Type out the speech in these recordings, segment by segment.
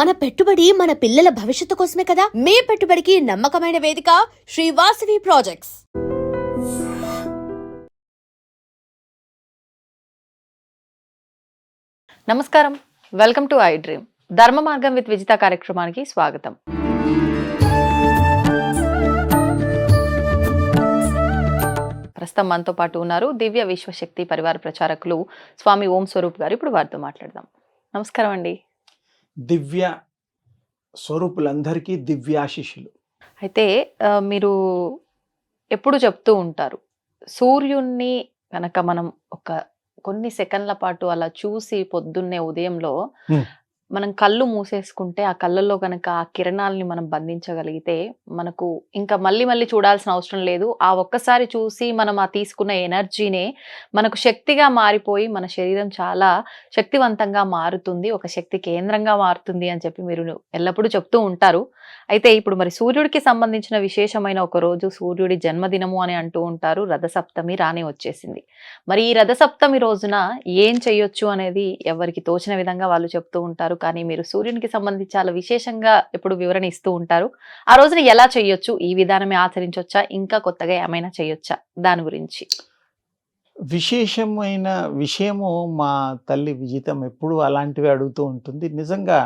మన పెట్టుబడి మన పిల్లల భవిష్యత్తు కోసమే కదా. మీ పెట్టుబడికి నమ్మకమైన వేదిక శ్రీ వాసవి ప్రాజెక్ట్స్. నమస్కారం, వెల్కమ్ టు ఐ డ్రీమ్. ధర్మ మార్గం విత్ విజిత కార్యక్రమానికి స్వాగతం. ప్రస్తుతం మనతో పాటు ఉన్నారు దివ్య విశ్వశక్తి పరివార ప్రచారకులు స్వామి ఓం స్వరూప్ గారు. ఇప్పుడు వారితో మాట్లాడదాం. నమస్కారం అండి. దివ్య స్వరూపులందరికీ దివ్యాశిష్యులు. అయితే మీరు ఎప్పుడు చెప్తూ ఉంటారు, సూర్యుణ్ణి కనుక మనం ఒక కొన్ని సెకండ్ల పాటు అలా చూసి పొద్దున్నే ఉదయంలో మనం కళ్ళు మూసేసుకుంటే ఆ కళ్ళల్లో కనుక ఆ కిరణాలని మనం బంధించగలిగితే మనకు ఇంకా మళ్ళీ మళ్ళీ చూడాల్సిన అవసరం లేదు. ఆ ఒక్కసారి చూసి మనం ఆ తీసుకున్న ఎనర్జీనే మనకు శక్తిగా మారిపోయి మన శరీరం చాలా శక్తివంతంగా మారుతుంది, ఒక శక్తి కేంద్రంగా మారుతుంది అని చెప్పి మీరు ఎల్లప్పుడూ చెప్తూ ఉంటారు. అయితే ఇప్పుడు మరి సూర్యుడికి సంబంధించిన విశేషమైన ఒక రోజు సూర్యుడి జన్మదినము అని అంటూ ఉంటారు. రథసప్తమి రానే వచ్చేసింది. మరి ఈ రథసప్తమి రోజున ఏం చెయ్యొచ్చు అనేది ఎవరికి తోచిన విధంగా వాళ్ళు చెప్తూ ఉంటారు. కానీ మీరు సూర్యునికి సంబంధించి చాలా విశేషంగా ఎప్పుడు వివరణ ఇస్తూ ఉంటారు. ఆ రోజున ఎలా చెయ్యొచ్చు, ఈ విధానమే ఆచరించొచ్చా, ఇంకా కొత్తగా ఏమైనా చెయ్యొచ్చా, దాని గురించి విశేషమైన విషయము మా తల్లి విజితం ఎప్పుడు అలాంటివి అడుగుతూ ఉంటుంది. నిజంగా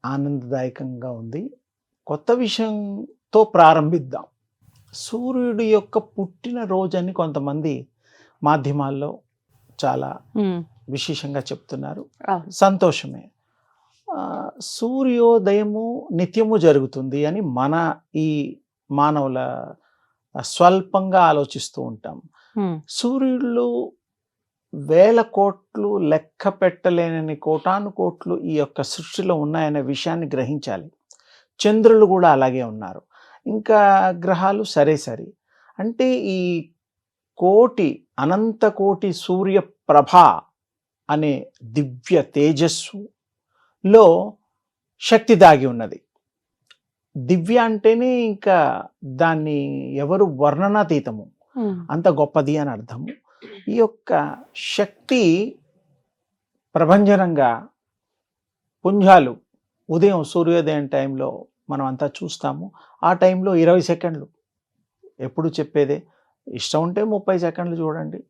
ఆనందదాయకంగా ఉంది. కొత్త విషయంతో ప్రారంభిద్దాం. సూర్యుడి యొక్క పుట్టిన రోజని కొంతమంది మాధ్యమాల్లో చాలా విశేషంగా చెప్తున్నారు. సంతోషమే. సూర్యోదయము నిత్యము జరుగుతుంది అని మన ఈ మానవుల స్వల్పంగా ఆలోచిస్తూ ఉంటాం. సూర్యుడు వేల కోట్లు, లెక్క పెట్టలేనని కోటాను కోట్లు ఈ యొక్క సృష్టిలో ఉన్నాయనే విషయాన్ని గ్రహించాలి. చంద్రులు కూడా అలాగే ఉన్నారు, ఇంకా గ్రహాలు సరే. అంటే ఈ కోటి అనంత కోటి సూర్య ప్రభ అనే దివ్య తేజస్సులో శక్తి దాగి ఉన్నది. దివ్య అంటేనే ఇంకా దాన్ని ఎవరు వర్ణనాతీతము, అంత గొప్పది అని అర్థము. ఈ యొక్క శక్తి ప్రభంజనంగా పుంజాలు ఉదయం సూర్యోదయం టైంలో మనం అంతా చూస్తాము. ఆ టైంలో 20 సెకండ్లు ఎప్పుడు చెప్పేదే, ఇష్టం ఉంటే 30 సెకండ్లు చూడండి,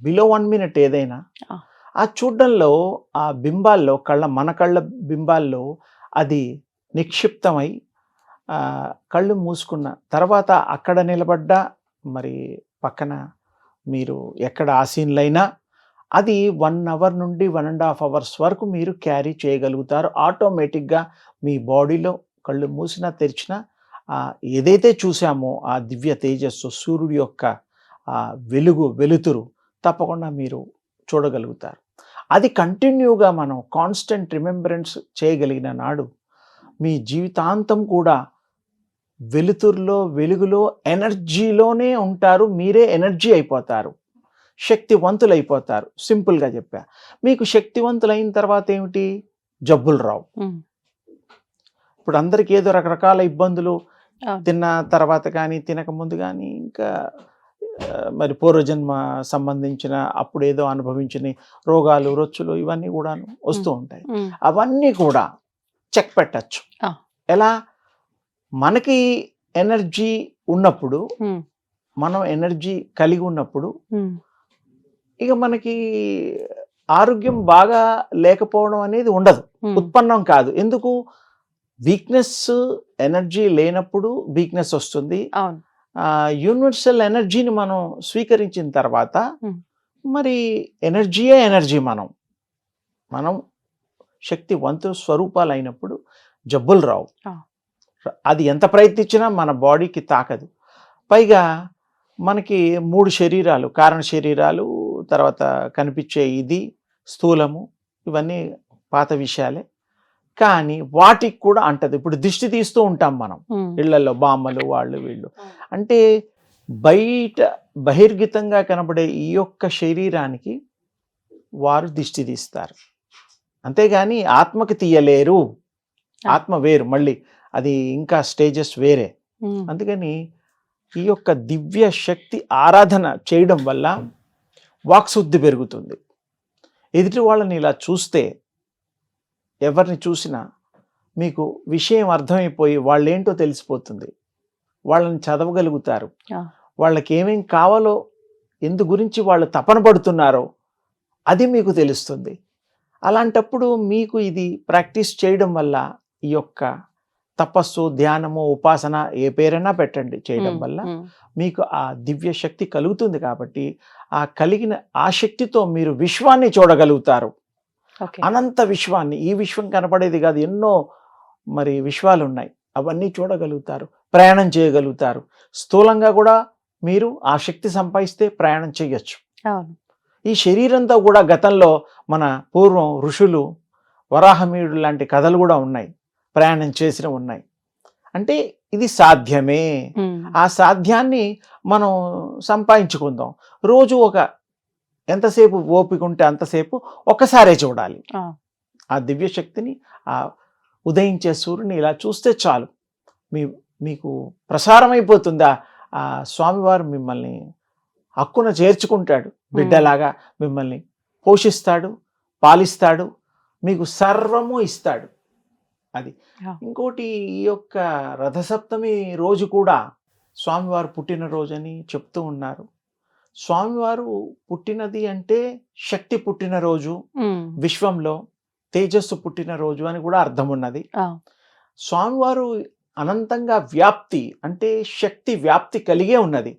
బిలో 1 మినిట్ ఏదైనా. ఆ చూడడంలో ఆ బింబాల్లో మన కళ్ళ బింబాల్లో అది నిక్షిప్తమై కళ్ళు మూసుకున్న తర్వాత అక్కడ నిలబడ్డా, మరి పక్కన మీరు ఎక్కడ ఆసీనులైనా అది 1 అవర్ నుండి 1.5 అవర్స్ వరకు మీరు క్యారీ చేయగలుగుతారు. ఆటోమేటిక్గా మీ బాడీలో కళ్ళు మూసినా తెరిచినా ఏదైతే చూసామో ఆ దివ్య తేజస్సు, సూర్యుడి యొక్క వెలుతురు తప్పకుండా మీరు చూడగలుగుతారు. అది కంటిన్యూగా మనం కాన్స్టెంట్ రిమెంబరెన్స్ చేయగలిగిన నాడు మీ జీవితాంతం కూడా వెలుతురులో, వెలుగులో, ఎనర్జీలోనే ఉంటారు. మీరే ఎనర్జీ అయిపోతారు, శక్తివంతులైపోతారు. సింపుల్గా చెప్పా. మీకు శక్తివంతులైన తర్వాత ఏమిటి? జబ్బులు రావు. ఇప్పుడు అందరికీ ఏదో రకరకాల ఇబ్బందులు తిన్న తర్వాత కానీ, తినకముందు కానీ, ఇంకా మరి పూర్వజన్మ సంబంధించిన అప్పుడు ఏదో అనుభవించిన రోగాలు, రొచ్చులు ఇవన్నీ కూడా వస్తూ ఉంటాయి. అవన్నీ కూడా చెక్ పెట్టచ్చు. ఎలా? మనకి ఎనర్జీ ఉన్నప్పుడు, మనం ఎనర్జీ కలిగి ఉన్నప్పుడు ఇక మనకి ఆరోగ్యం బాగా లేకపోవడం అనేది ఉండదు, ఉత్పన్నం కాదు. ఎందుకు? వీక్నెస్, ఎనర్జీ లేనప్పుడు వీక్నెస్ వస్తుంది. యూనివర్సల్ ఎనర్జీని మనం స్వీకరించిన తర్వాత మరి ఎనర్జీయే ఎనర్జీ. మనం శక్తివంతు స్వరూపాలు అయినప్పుడు జబ్బులు రావు. అది ఎంత ప్రయత్నించినా మన బాడీకి తాకదు. పైగా మనకి 3 శరీరాలు, కారణ శరీరాలు, తర్వాత కనిపించే ఇది స్థూలము, ఇవన్నీ పాత విషయాలే. కానీ వాటికి కూడా అంటది. ఇప్పుడు దిష్టి తీస్తూ ఉంటాం మనం ఇళ్లలో, బామ్మలు వాళ్ళు వీళ్ళు. అంటే బయట బహిర్గతంగా కనబడే ఈ యొక్క శరీరానికి వారు దిష్టి తీస్తారు, అంతేగాని ఆత్మకి తీయలేరు. ఆత్మ వేరు, మళ్ళీ అది ఇంకా స్టేజెస్ వేరే. అందుకని ఈ యొక్క దివ్య శక్తి ఆరాధన చేయడం వల్ల వాక్శుద్ధి పెరుగుతుంది. ఎదుటి వాళ్ళని ఇలా చూస్తే ఎవరిని చూసినా మీకు విషయం అర్థమైపోయి వాళ్ళేంటో తెలిసిపోతుంది, వాళ్ళని చదవగలుగుతారు, వాళ్ళకి ఏమేం కావాలో, ఎందు గురించి వాళ్ళు తపన పడుతున్నారో అది మీకు తెలుస్తుంది. అలాంటప్పుడు మీకు ఇది ప్రాక్టీస్ చేయడం వల్ల, ఈ యొక్క తపస్సు, ధ్యానము, ఉపాసన ఏ పేరైనా పెట్టండి, చేయడం వల్ల మీకు ఆ దివ్య శక్తి కలుగుతుంది. కాబట్టి ఆ కలిగిన ఆ శక్తితో మీరు విశ్వాన్ని చూడగలుగుతారు, అనంత విశ్వాన్ని. ఈ విశ్వం కనపడేది కాదు, ఎన్నో మరి విశ్వాలు ఉన్నాయి, అవన్నీ చూడగలుగుతారు, ప్రయాణం చేయగలుగుతారు. స్థూలంగా కూడా మీరు ఆ శక్తి సంపాదిస్తే ప్రయాణం చేయొచ్చు. ఈ శరీరంతో కూడా గతంలో మన పూర్వం ఋషులు, వరాహమీయుడు లాంటి కథలు కూడా ఉన్నాయి, ప్రయాణం చేసిన ఉన్నాయి. అంటే ఇది సాధ్యమే. ఆ సాధ్యాన్ని మనం సంపాదించుకుందాం. రోజు ఎంతసేపు ఓపిక ఉంటే అంతసేపు ఒక్కసారే చూడాలి ఆ దివ్య శక్తిని. ఆ ఉదయించే సూర్యుని ఇలా చూస్తే చాలు, మీకు ప్రసారమైపోతుంది. ఆ స్వామివారు మిమ్మల్ని హక్కున చేర్చుకుంటాడు, బిడ్డలాగా మిమ్మల్ని పోషిస్తాడు, పాలిస్తాడు, మీకు సర్వము ఇస్తాడు. అది ఇంకోటి, ఈ యొక్క రథసప్తమి రోజు కూడా స్వామివారు పుట్టినరోజని చెప్తూ ఉన్నారు. స్వామివారు పుట్టినది అంటే శక్తి పుట్టినరోజు, విశ్వంలో తేజస్సు పుట్టినరోజు అని కూడా అర్థం ఉన్నది. స్వామివారు అనంతంగా వ్యాప్తి, అంటే శక్తి వ్యాప్తి కలిగే ఉన్నది.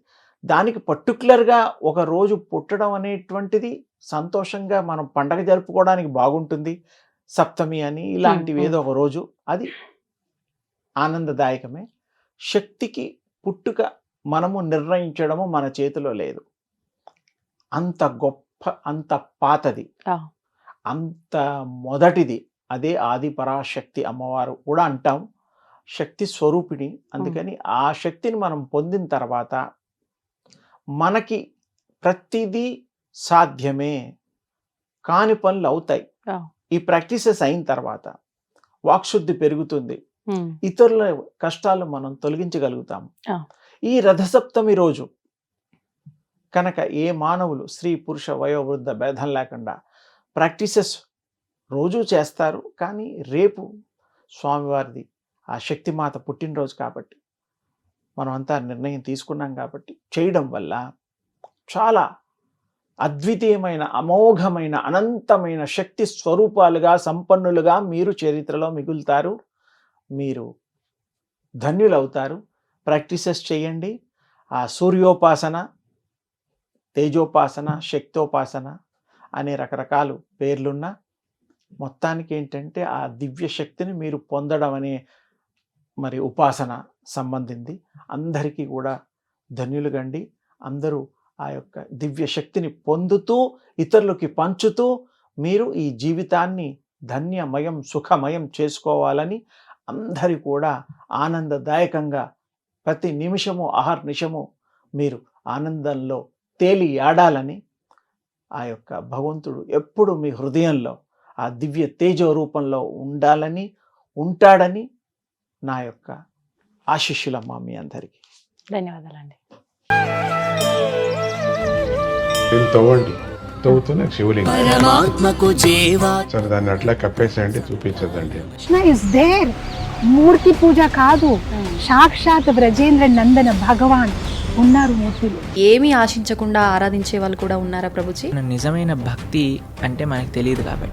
దానికి పర్టికులర్గా ఒక రోజు పుట్టడం అనేటువంటిది సంతోషంగా మనం పండగ జరుపుకోవడానికి బాగుంటుంది. సప్తమి అని ఇలాంటివి ఏదో ఒక రోజు, అది ఆనందదాయకమే. శక్తికి పుట్టుక మనము నిర్ణయించడము మన చేతిలో లేదు. అంత గొప్ప, అంత పాతది, అంత మొదటిది. అదే ఆది పరాశక్తి అమ్మవారు కూడా అంటాం, శక్తి స్వరూపిణి. అందుకని ఆ శక్తిని మనం పొందిన తర్వాత మనకి ప్రతిదీ సాధ్యమే, కాని పనులు అవుతాయి. ఈ ప్రాక్టీసెస్ అయిన తర్వాత వాక్శుద్ధి పెరుగుతుంది, ఇతరుల కష్టాలు మనం తొలగించగలుగుతాము. ఈ రథసప్తమి రోజు కనుక ఏ మానవులు, స్త్రీ పురుష వయోవృద్ధ భేదం లేకుండా ప్రాక్టీసెస్ రోజు చేస్తారు. కానీ రేపు స్వామివారిది ఆ శక్తిమాత పుట్టినరోజు కాబట్టి మనం అంతా నిర్ణయం తీసుకున్నాం కాబట్టి చేయడం వల్ల చాలా అద్వితీయమైన, అమోఘమైన, అనంతమైన శక్తి స్వరూపాలుగా, సంపన్నులుగా మీరు చరిత్రలో మిగులుతారు. మీరు ధన్యులవుతారు. ప్రాక్టీసెస్ చేయండి. ఆ సూర్యోపాసన, తేజోపాసన, శక్తోపాసన అనే రకరకాల పేర్లున్న మొత్తానికి ఏంటంటే ఆ దివ్య శక్తిని మీరు పొందడం అనే మరి ఉపాసన సంబంధింది. అందరికీ కూడా ధన్యులుగండి. అందరూ ఆ యొక్క దివ్య శక్తిని పొందుతూ, ఇతరులకి పంచుతూ మీరు ఈ జీవితాన్ని ధన్యమయం, సుఖమయం చేసుకోవాలని, అందరి కూడా ఆనందదాయకంగా ప్రతి నిమిషము, అహర్నిశము మీరు ఆనందంలో తేలి ఆడాలని, ఆ యొక్క భగవంతుడు ఎప్పుడు మీ హృదయంలో ఆ దివ్య తేజో రూపంలో ఉండాలని, ఉంటాడని నా యొక్క ఆశీస్సులమ్మా మీ అందరికీ. ధన్యవాదాలండి. దీన్ని తవ్వండి, తవ్వుతూనే శివలింగం. పరమాత్మకు జీవా సరే, దాన్ని అట్లా కప్పేసేయండి, చూపించదండి. Krishna is there. మూర్తి పూజ కాదు, సాక్షాత్ బ్రజేంద్ర నందన భగవాన్ ఉన్నారు మూర్తిలో. ఏమీ ఆశించకుండా ఆరాధించే వాళ్ళు కూడా ఉన్నారా ప్రభుజీ? నిజమైన భక్తి అంటే మనకు తెలియదు కాబట్టి